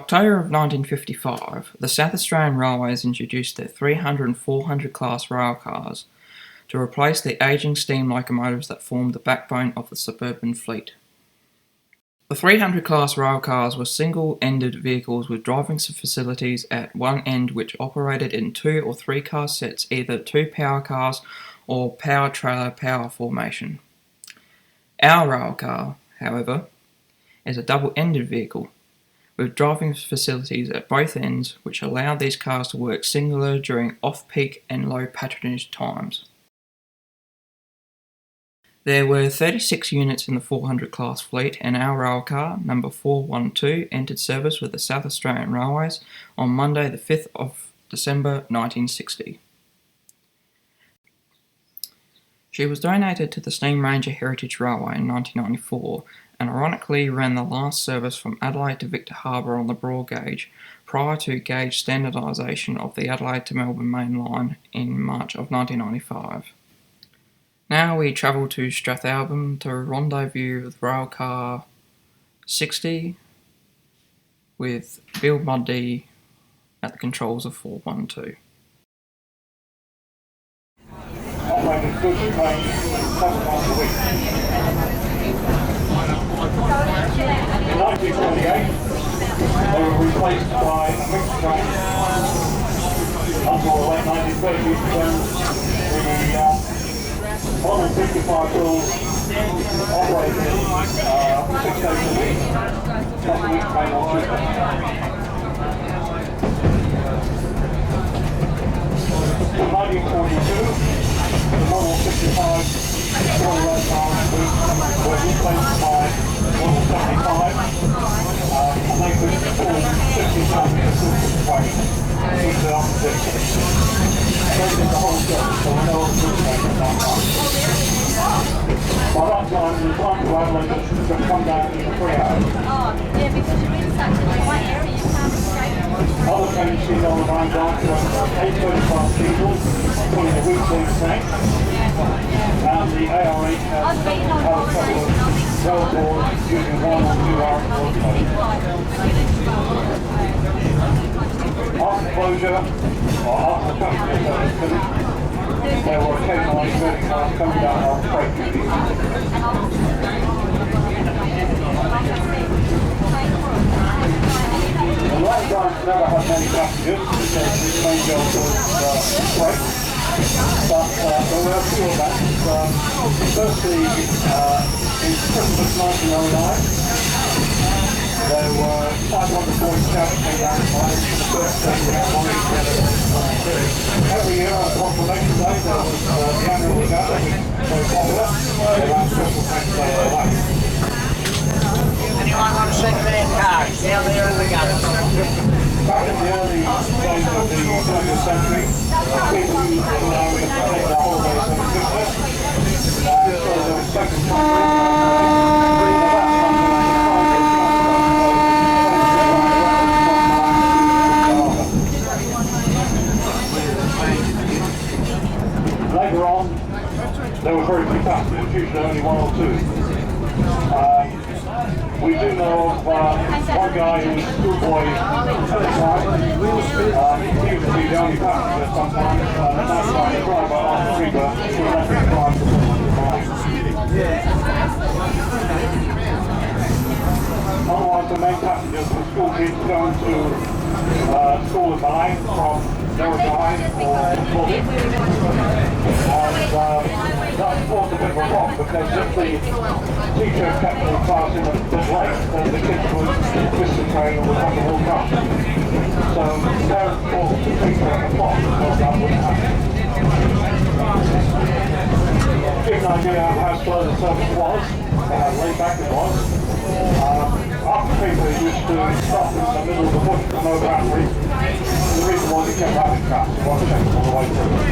October of 1955, the South Australian Railways introduced their 300 and 400 class railcars to replace the ageing steam locomotives that formed the backbone of the suburban fleet. The 300 class railcars were single-ended vehicles with driving facilities at one end which operated in 2 or 3 car sets, either 2 power cars or power trailer power formation. Our railcar, however, is a double-ended vehicle with driving facilities at both ends which allow these cars to work singular during off-peak and low patronage times. There were 36 units in the 400 class fleet, and our railcar, number 412, entered service with the South Australian Railways on Monday the 5th of December 1960. She was donated to the SteamRanger Heritage Railway in 1994 and ironically ran the last service from Adelaide to Victor Harbour on the broad gauge prior to gauge standardisation of the Adelaide to Melbourne main line in March of 1995. Now we travel to Strathalbyn to rendezvous with Railcar 60 with Bill Muddy at the controls of 412. Operating goods trains 7 times a week. In 1948, they were replaced by a mixed train until the late 1930s when the modern 55 Brill operated 6 days a week, plus a week train on Tuesday. In 1942, the model 55 Brill Railcar were replaced by model 75, and they could perform 50,000 consistent trains into the opposition. They did the whole job, so no other good trains at that time. By that time, the time to Adelaide had come down to 3 hours. Yeah, because you're in such a white area, you can't straight. Other trains she's on the line down to 825 diesel, pulling a weekly train, and the AR8 had a couple of rail boards using 1 or 2 hour locomotives. After closure, or after the passenger service finished, there were occasionally 30 cars coming down on freight duty. The line drives never had many passengers because the main job was freight, but there were a few events. Firstly, in Christmas 1909, there were 500 boys scouts came down to Milang for the first day we had one each other. Every year on Proclamation Day there was the annual regatta, which was very popular. They ran special trains day of the night. Anyone want to shake their cars? Down there in the regatta. Back in the early days of the 20th century, people used to allow to take their holidays in Christmas. So there was second Later on, there were very few passengers, usually only 1 or 2. We do know of one guy who was a schoolboy at the time. He used to be the only passenger sometimes, and that's why the driver after Trigger would let him drive to Milang. Otherwise, the main passengers were school kids going to school in Milang from Redhen or Barwell. And that caused a bit of a rock because if the teacher kept the class in the late, then the kids would miss the train or would have to walk up. So the parents forced the teacher at the clock because that wouldn't happen. To give an idea of how slow the service was, how laid back it was, after people used to stop in the middle of the bush for no battery. The reason was it kept having crashes, it wasn't all the way through.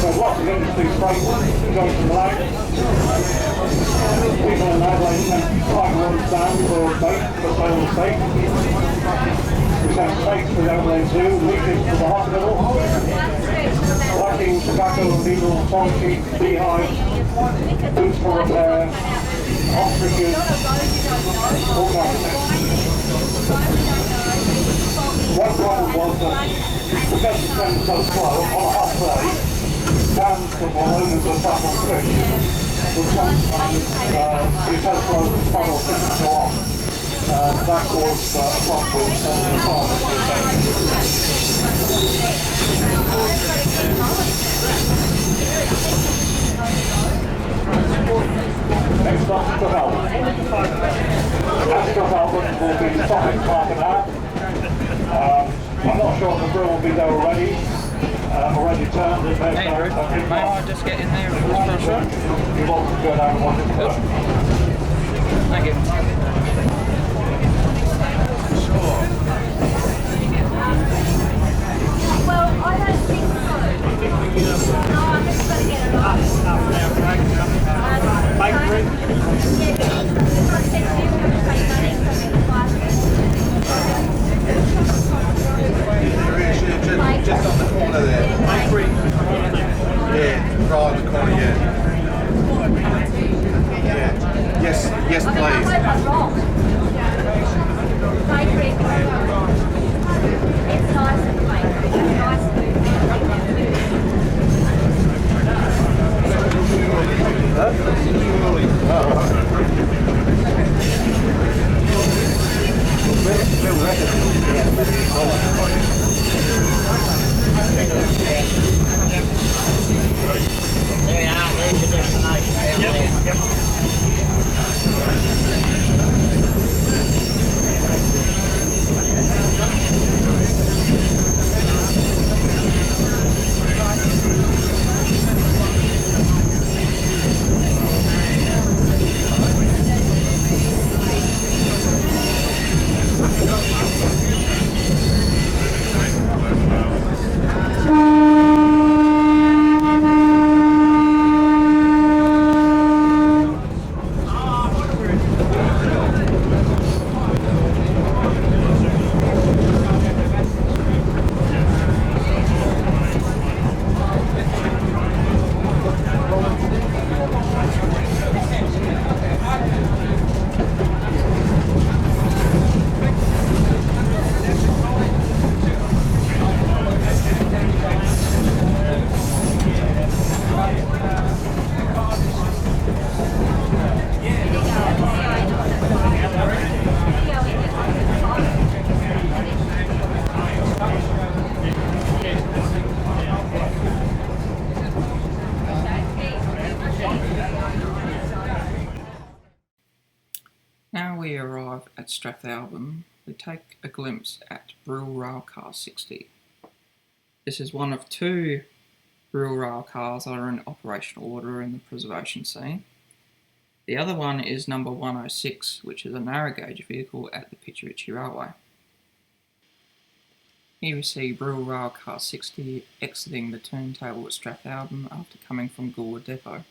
There's lots of interesting freight going to Milang. People in Adelaide tend to fly runs down for bait, for sale of bait. We send steaks to the Adelaide Zoo, leeches to the hospital, blacking, tobacco, needles, song sheets, beehives, boots for repair, ostriches, all kinds of things. One problem was that because the train was so slow, on a hot day, cans that were loaded with funnel fish would sometimes be so slow that the funnel couldn't go on. That caused a problem with some of the farmers who were taking. Next stop is Barwell. At Barwell will be stopping half an hour. I'm not sure if the grill will be there already turned. Andrew, may I just get in there for a shot? You're welcome to go down and watch it first. Thank you. Well, I don't think so. No, I'm just going to get it off. Bakery? Yeah, because I said to you, we're going to pay money for the classes. Just on the corner there. Bakery. Yeah, right on the corner, yeah. Yeah. Yes, yes, I mean, I please. hope I'm wrong. Bakery. It's nice at the bakery. It's nice food. There you are, there's your destination. Yep. Now we arrive at Strathalbyn, we take a glimpse at Brill Railcar 60. This is one of two Brill Railcars that are in operational order in the preservation scene. The other one is number 106, which is a narrow gauge vehicle at the Pitcherichi Railway. Here we see Brill Railcar 60 exiting the turntable at Strathalbyn after coming from Goolwa Depot.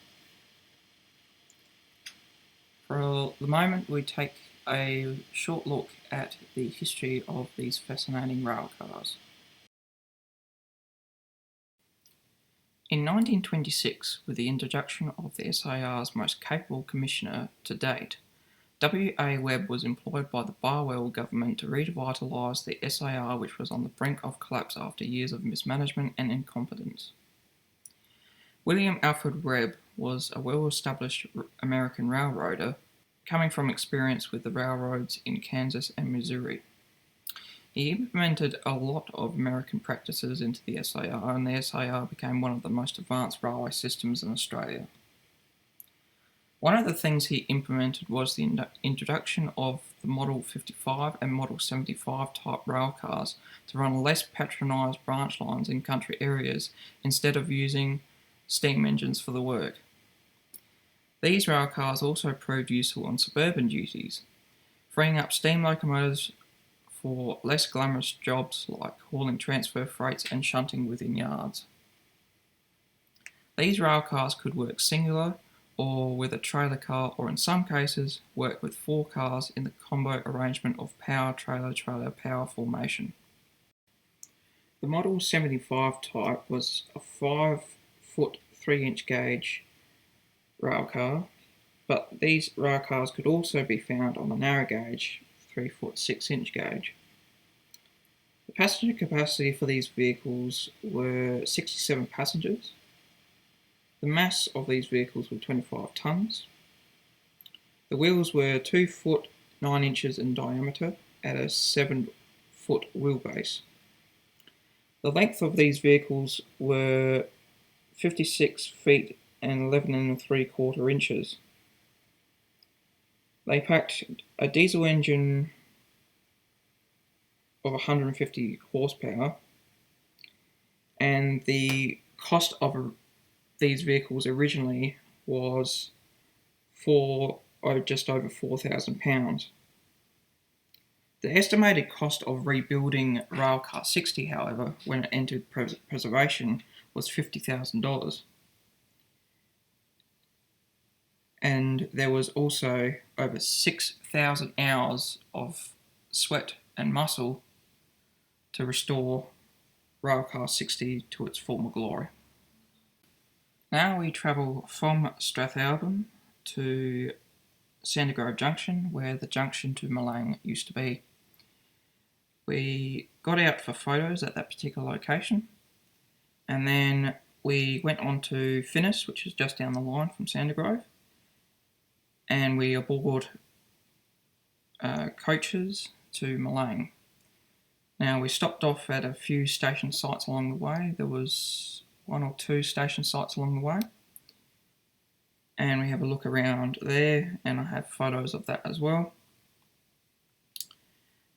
For the moment, we take a short look at the history of these fascinating railcars. In 1926, with the introduction of the SAR's most capable commissioner to date, W.A. Webb was employed by the Barwell government to revitalise the SAR, which was on the brink of collapse after years of mismanagement and incompetence. William Alfred Webb was a well-established American railroader, coming from experience with the railroads in Kansas and Missouri. He implemented a lot of American practices into the SAR, and the SAR became one of the most advanced railway systems in Australia. One of the things he implemented was the introduction of the Model 55 and Model 75 type railcars to run less patronised branch lines in country areas instead of using steam engines for the work. These railcars also proved useful on suburban duties, freeing up steam locomotives for less glamorous jobs like hauling transfer freights and shunting within yards. These railcars could work singular or with a trailer car, or in some cases work with 4 cars in the combo arrangement of power-trailer-trailer power formation. The Model 75 type was a 5-foot 3-inch gauge railcar, but these railcars could also be found on the narrow gauge 3-foot 6-inch gauge. The passenger capacity for these vehicles were 67 passengers. The mass of these vehicles were 25 tonnes. The wheels were 2 foot 9 inches in diameter at a 7-foot wheelbase. The length of these vehicles were 56 feet and 11 3/4 inches. They packed a diesel engine of 150 horsepower, and the cost of these vehicles originally was just over £4,000. The estimated cost of rebuilding Railcar 60, however, when it entered preservation, was $50,000. And there was also over 6,000 hours of sweat and muscle to restore Railcar 60 to its former glory. Now we travel from Strathalbyn to Sandygrove Junction, where the junction to Milang used to be. We got out for photos at that particular location, and then we went on to Finnis, which is just down the line from Sandygrove, and we aboard coaches to Milang. Now, we stopped off at a few station sites along the way. There was 1 or 2 station sites along the way, and we have a look around there, and I have photos of that as well.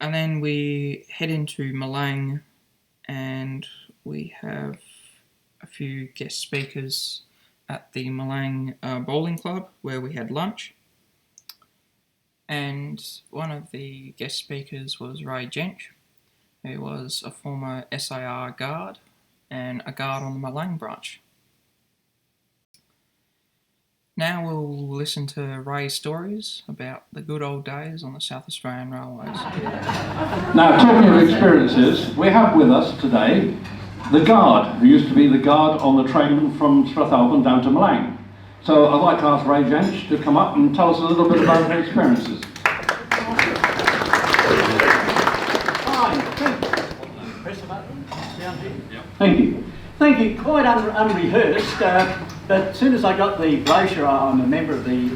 And then we head into Milang, and we have a few guest speakers at the Milang Bowling Club, where we had lunch. And one of the guest speakers was Redhen, who was a former SAR guard and a guard on the Milang branch. Now we'll listen to Ray's stories about the good old days on the South Australian Railways. Now, talking of experiences, we have with us today the guard, who used to be the guard on the train from Strathalbyn down to Milang. So I'd like to ask Redhen to come up and tell us a little bit about her experiences. Press the button down here. Yep. Thank you. Thank you. Quite unrehearsed, but as soon as I got the brochure, I'm a member of the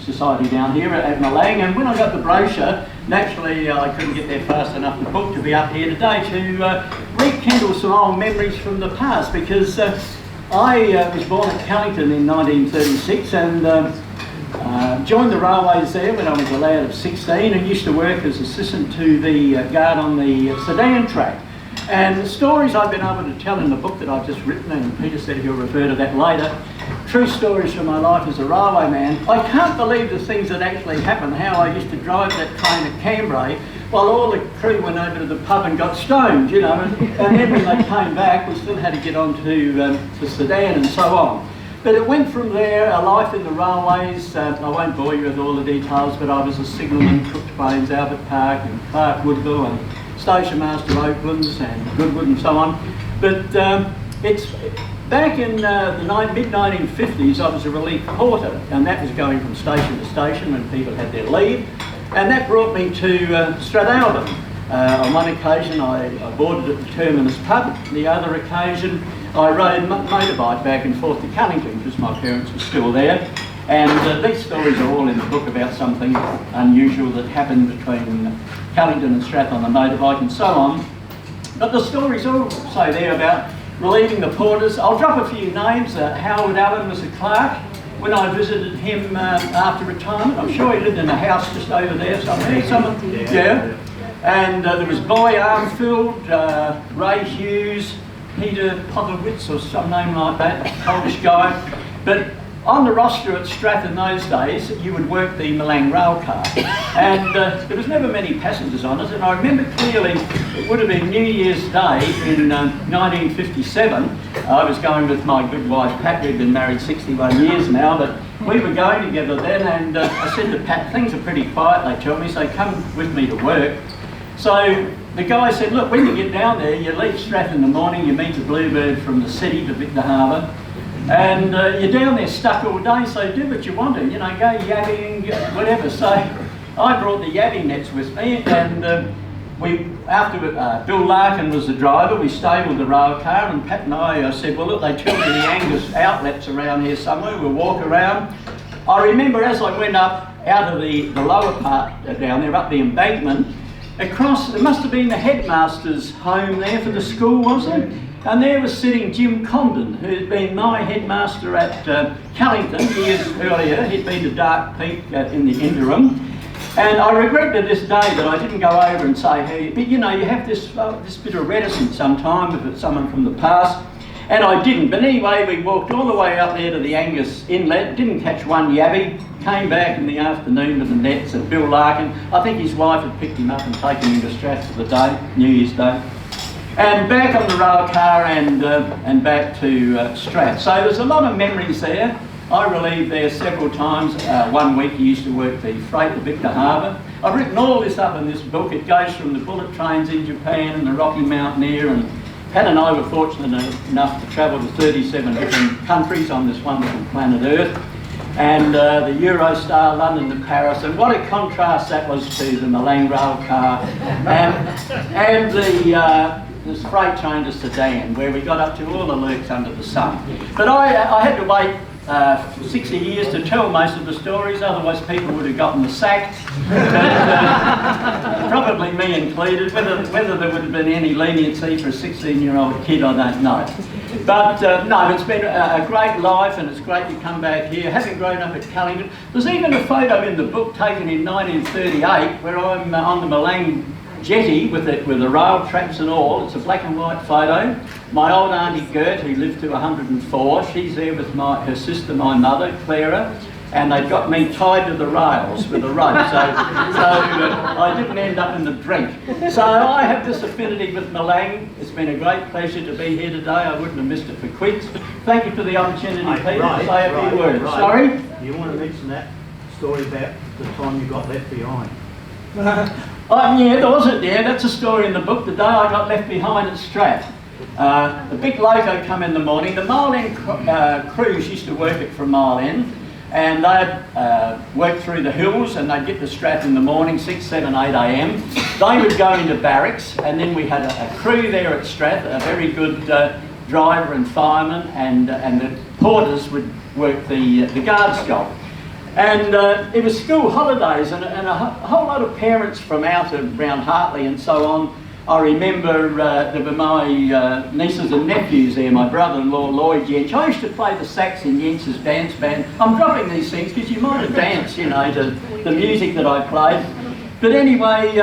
society down here at Milang, and when I got the brochure, naturally I couldn't get there fast enough to book to be up here today to rekindle some old memories from the past, because I was born at Callington in 1936 and joined the railways there when I was a lad of 16 and used to work as assistant to the guard on the sedan track. And the stories I've been able to tell in the book that I've just written, and Peter said he'll refer to that later, true stories from my life as a railway man. I can't believe the things that actually happened, how I used to drive that train at Cambrai while all the crew went over to the pub and got stoned, you know, and then when they came back we still had to get on to the sedan and so on. But it went from there, a life in the railways. I won't bore you with all the details, but I was a signalman, Cook's Plains, Albert Park and Clark Woodville and Station Master Oaklands and Goodwood and so on. But it's back in the mid-1950s I was a relief porter, and that was going from station to station when people had their leave, and that brought me to Strathalbyn. On one occasion I boarded at the Terminus pub. The other occasion I rode motorbike back and forth to Cullington because my parents were still there. And these stories are all in the book about something unusual that happened between Cullington and Strath on the motorbike and so on. But the stories are also there about relieving the porters. I'll drop a few names. Howard Allen was a clerk. When I visited him after retirement, I'm sure he lived in a house just over there somewhere. Yeah. And there was Boy Armfield, Ray Hughes, Peter Potterwitz or some name like that, Polish guy. But on the roster at Strath in those days, you would work the Milang Railcar, and there was never many passengers on it. And I remember clearly, it would have been New Year's Day in 1957. I was going with my good wife Pat. We'd been married 61 years now, but we were going together then. And I said to Pat, "Things are pretty quiet," they tell me, "so come with me to work." So the guy said, "Look, when you get down there, you leave Strath in the morning, you meet the Bluebird from the city to Victor Harbour. And you're down there stuck all day, so do what you want to, you know, go yabbing, whatever. So I brought the yabbing nets with me, and after Bill Larkin was the driver, we stabled the rail car, and Pat and I said, well look, they tell me the Angus outlets around here somewhere, we'll walk around. I remember as I went up out of the lower part down there, up the embankment, across, it must have been the headmaster's home there for the school, wasn't it? And there was sitting Jim Condon, who'd been my headmaster at Callington years earlier. He'd been to Dark Peak in the interim. And I regret to this day that I didn't go over and say, hey, but you know, you have this bit of reticence sometimes if it's someone from the past. And I didn't. But anyway, we walked all the way up there to the Angus Inlet, didn't catch one yabby, came back in the afternoon to the nets at Bill Larkin. I think his wife had picked him up and taken him to Straths for the day, New Year's Day. And back on the rail car and back to Straths. So there's a lot of memories there. I relieved there several times. One week he used to work the freight at Victor Harbour. I've written all this up in this book. It goes from the bullet trains in Japan and the Rocky Mountaineer, and Pat and I were fortunate enough to travel to 37 different countries on this wonderful planet Earth. And the Eurostar, London to Paris, and what a contrast that was to the Milang rail car and this freight train to Sedan, where we got up to all the lurks under the sun. But I had to wait 60 years to tell most of the stories, otherwise people would have gotten the sack. Probably me included. Whether there would have been any leniency for a 16-year-old kid, I don't know. But no, it's been a great life, and it's great to come back here. Having grown up at Callington, there's even a photo in the book taken in 1938 where I'm on the Milang jetty with the rail tracks and all. It's a black and white photo. My old auntie Gert, who lived to 104, she's there with her sister, my mother, Clara, and they've got me tied to the rails with a rope, so I didn't end up in the drink. So I have this affinity with Milang. It's been a great pleasure to be here today. I wouldn't have missed it for quits. Thank you for the opportunity, Peter, to say a few words. Sorry? You want to mention that story about the time you got left behind? Yeah, there wasn't there. That's a story in the book. The day I got left behind at Strath. The big loco come in the morning. The Mile End crews used to work it from Mile End, and they'd work through the hills, and they'd get to Strath in the morning, 6, 7, 8 a.m. They would go into barracks, and then we had a crew there at Strath, a very good driver and fireman, and the porters would work the guards job. And it was school holidays, and a whole lot of parents from out around Hartley and so on. I remember there were my nieces and nephews there, my brother-in-law Lloyd Jench. I used to play the sax in Jench's dance band. I'm dropping these things because you might have danced, you know, to the music that I played. But anyway,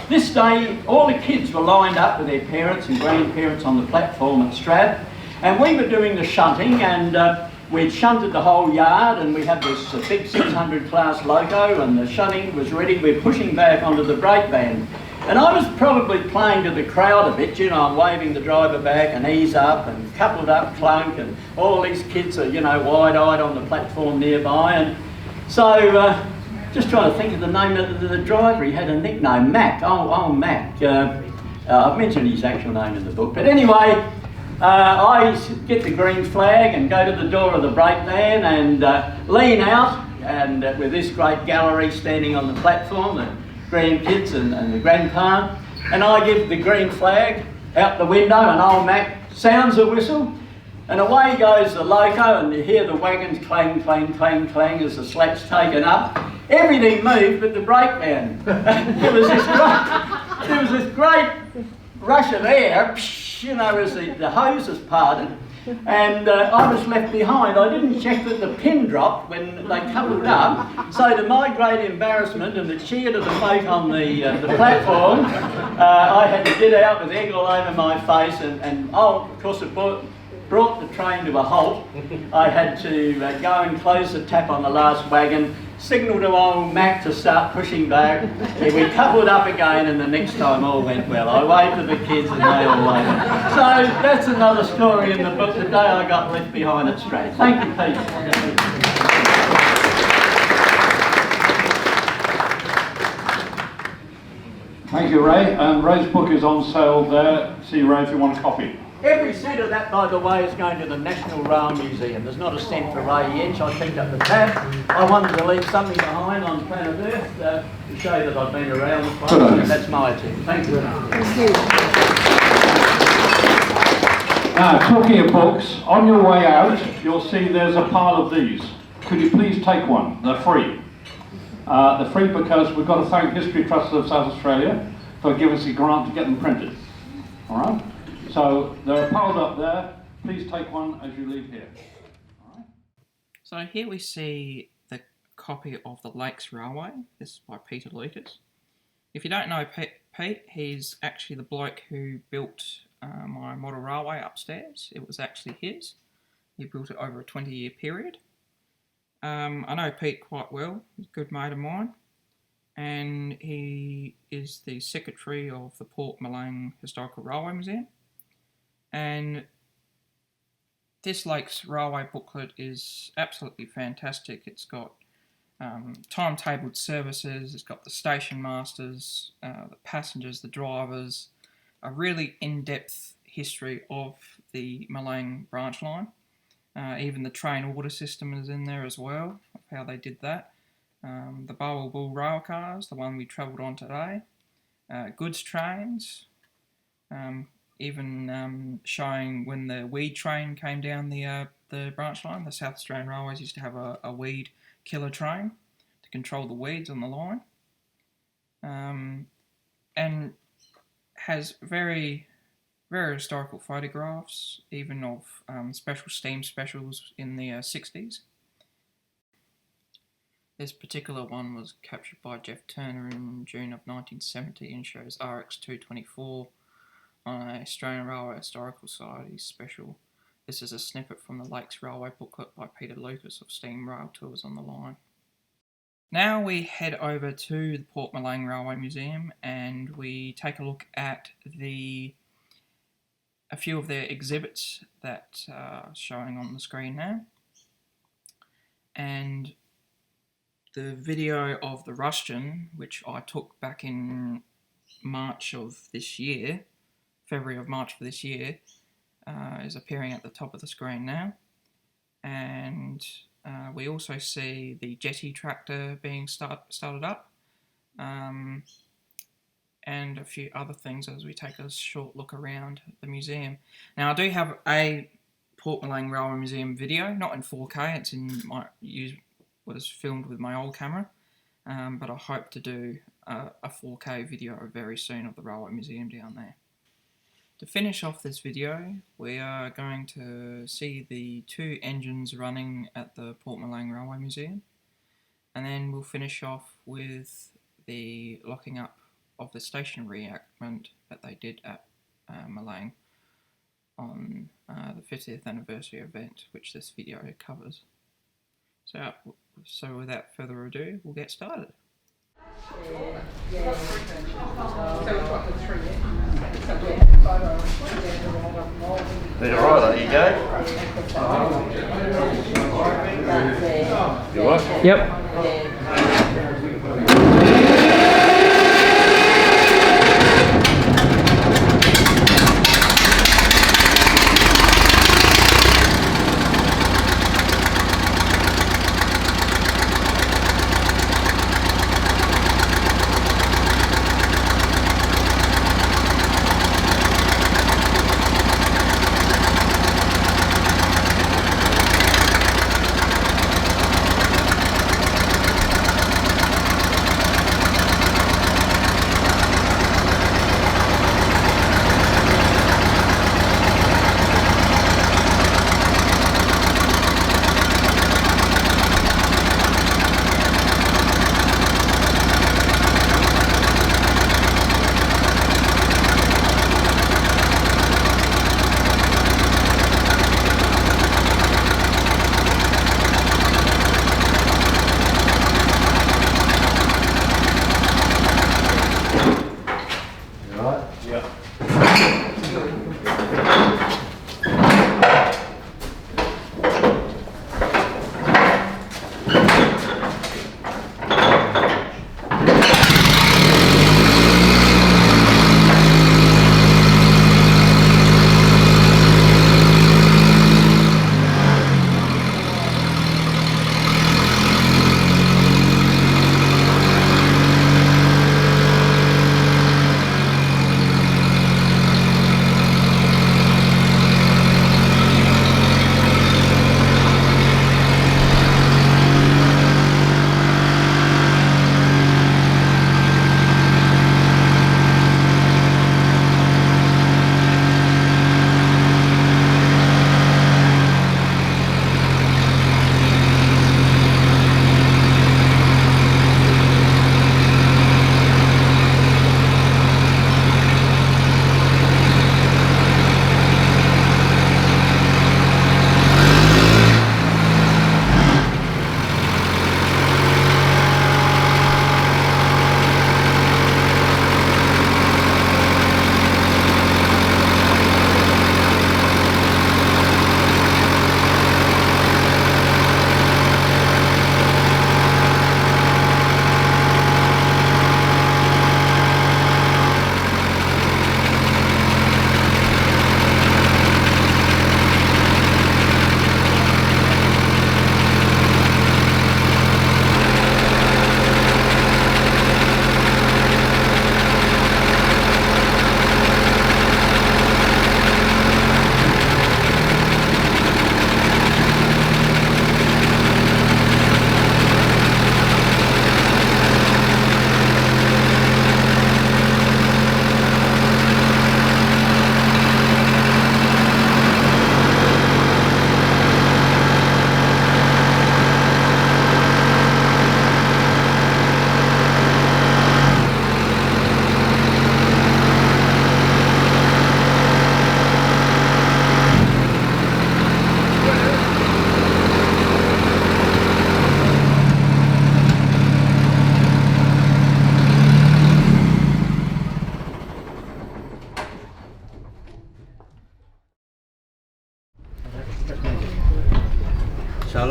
this day all the kids were lined up with their parents and grandparents on the platform at Strath, and we were doing the shunting, and we'd shunted the whole yard, and we had this big 600 class loco, and the shunting was ready. We're pushing back onto the brake band. And I was probably playing to the crowd a bit, you know, I'm waving the driver back and ease up and coupled up clunk, and all these kids are, you know, wide-eyed on the platform nearby. And so, just trying to think of the name of the driver. He had a nickname, Mac. Oh, Mac. I've mentioned his actual name in the book. But anyway, I get the green flag and go to the door of the brake van and lean out, and with this great gallery standing on the platform, the grandkids and the grandpa, and I give the green flag out the window, and old Mac sounds a whistle, and away goes the loco, and you hear the wagons clang, clang, clang, clang as the slack's taken up. Everything moved but the brake van. There was this great rush of air, you know, as the hoses parted, and I was left behind. I didn't check that the pin dropped when they coupled up, so to my great embarrassment and the cheer to the folk on the platform, I had to get out with egg all over my face, and of course it brought the train to a halt. I had to go and close the tap on the last wagon, signal to old Mac to start pushing back. We coupled up again, and the next time all went well. I waved to the kids and they all waved. So that's another story in the book, the day I got left behind at Strath. Thank you, Pete. Thank you, Ray. Ray's book is on sale there. See Ray if you want a copy. Every cent of that, by the way, is going to the National Rail Museum. There's not a cent for Ray Yench. I picked up the tab. I wanted to leave something behind on planet Earth to show that I've been around the place, and that's my attempt. Thank you. Thank you. Now, talking of books, on your way out, you'll see there's a pile of these. Could you please take one? They're free. They're free because we've got to thank History Trust of South Australia for giving us a grant to get them printed. All right? So they're piled up there. Please take one as you leave here. All right? So here we see the copy of the Lakes Railway. This is by Peter Lucas. If you don't know Pete, he's actually the bloke who built my model railway upstairs. It was actually his. He built it over a 20-year period. I know Pete quite well. He's a good mate of mine. And he is the secretary of the Port Milang Historical Railway Museum. And this Lakes Railway booklet is absolutely fantastic. It's got timetabled services, it's got the station masters, the passengers, the drivers, a really in-depth history of the Milang branch line. Even the train order system is in there as well, of how they did that. The Barwell Railcars, the one we travelled on today. Goods trains, even showing when the weed train came down the branch line. The South Australian Railways used to have a weed killer train to control the weeds on the line. And has very historical photographs, even of special steam specials in the 60s. This particular one was captured by Jeff Turner in June of 1970 and shows RX224 on an Australian Railway Historical Society special. This is a snippet from the Lakes Railway booklet by Peter Lucas of Steam Rail Tours on the Line. Now we head over to the Port Milang Railway Museum and we take a look at a few of their exhibits that are showing on the screen now. And the video of the Rushton, which I took back in March of this year, February of March for this year, is appearing at the top of the screen now. And we also see the jetty tractor being started up, and a few other things as we take a short look around the museum. Now I do have a Port Milang Railway Museum video, not in 4K, it's in was filmed with my old camera, but I hope to do a 4K video very soon of the Railway Museum down there. To finish off this video, we are going to see the 2 engines running at the Port Milang Railway Museum, and then we'll finish off with the locking up of the station reenactment that they did at Milang on the 50th anniversary event, which this video covers. So without further ado, we'll get started. Bit alright, there you go. You what? Yep.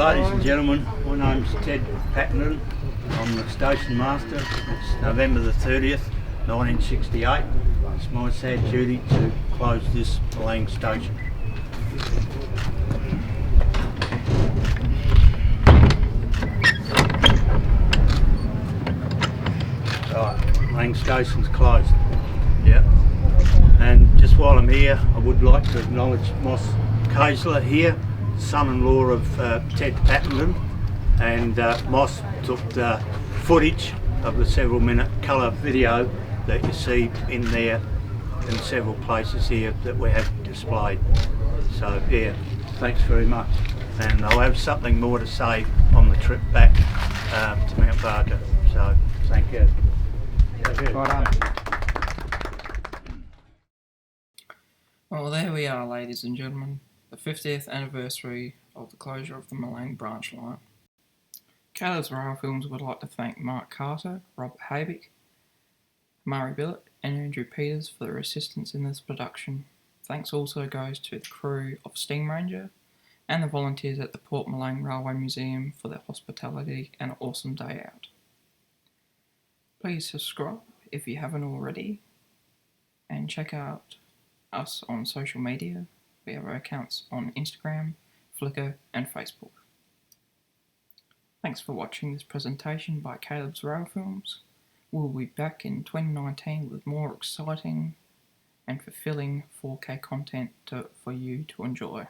Ladies and gentlemen, my name's Ted Patterson. I'm the station master. It's November the 30th, 1968. It's my sad duty to close this Milang station. Right, Milang station's closed. Yeah. And just while I'm here, I would like to acknowledge Moss Kaisler here, son-in-law of Ted Patterson, and Moss took the footage of the several-minute colour video that you see in there in several places here that we have displayed. So yeah, thanks very much. And I'll have something more to say on the trip back to Mount Barker. So thank you. Well, there we are, ladies and gentlemen, the 50th anniversary of the closure of the Milang branch line. Caleb's Rail Films would like to thank Mark Carter, Robert Habick, Murray Billett and Andrew Peters for their assistance in this production. Thanks also goes to the crew of SteamRanger and the volunteers at the Port Milang Railway Museum for their hospitality and an awesome day out. Please subscribe if you haven't already and check out us on social media. We have our accounts on Instagram, Flickr and Facebook. Thanks for watching this presentation by Caleb's Rail Films. We'll be back in 2019 with more exciting and fulfilling 4K content for you to enjoy.